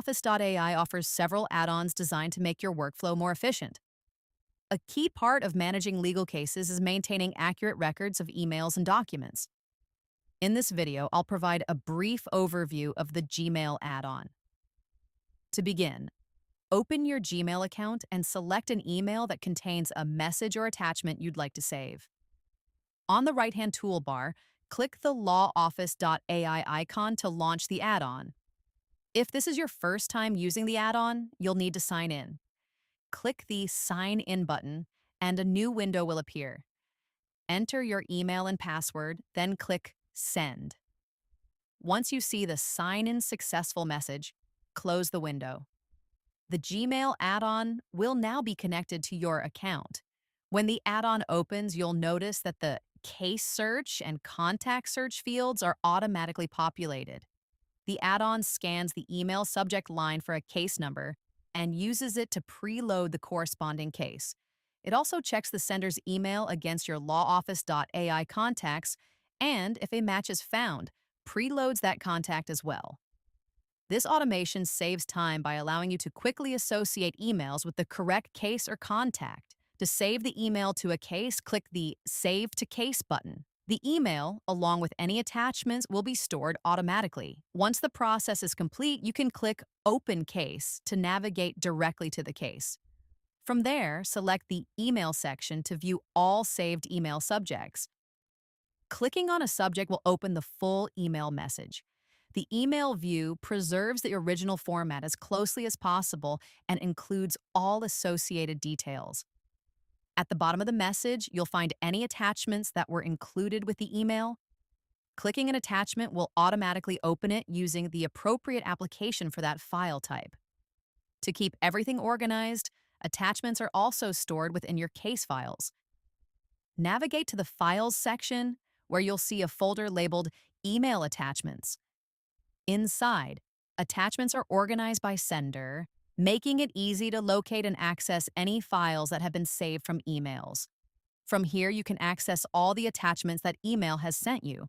LawOffice.AI offers several add-ons designed to make your workflow more efficient. A key part of managing legal cases is maintaining accurate records of emails and documents. In this video, I'll provide a brief overview of the Gmail add-on. To begin, open your Gmail account and select an email that contains a message or attachment you'd like to save. On the right-hand toolbar, click the LawOffice.AI icon to launch the add-on. If this is your first time using the add-on, you'll need to sign in. Click the Sign In button, and a new window will appear. Enter your email and password, then click Send. Once you see the Sign In Successful message, close the window. The Gmail add-on will now be connected to your account. When the add-on opens, you'll notice that the Case Search and Contact Search fields are automatically populated. The add-on scans the email subject line for a case number and uses it to preload the corresponding case. It also checks the sender's email against your LawOffice.AI contacts, and if a match is found, preloads that contact as well. This automation saves time by allowing you to quickly associate emails with the correct case or contact. To save the email to a case, click the Save to Case button. The email, along with any attachments, will be stored automatically. Once the process is complete, you can click Open Case to navigate directly to the case. From there, select the Email section to view all saved email subjects. Clicking on a subject will open the full email message. The email view preserves the original format as closely as possible and includes all associated details. At the bottom of the message, you'll find any attachments that were included with the email. Clicking an attachment will automatically open it using the appropriate application for that file type. To keep everything organized, attachments are also stored within your case files. Navigate to the Files section, where you'll see a folder labeled Email Attachments. Inside, attachments are organized by sender, making it easy to locate and access any files that have been saved from emails. From here, you can access all the attachments that email has sent you.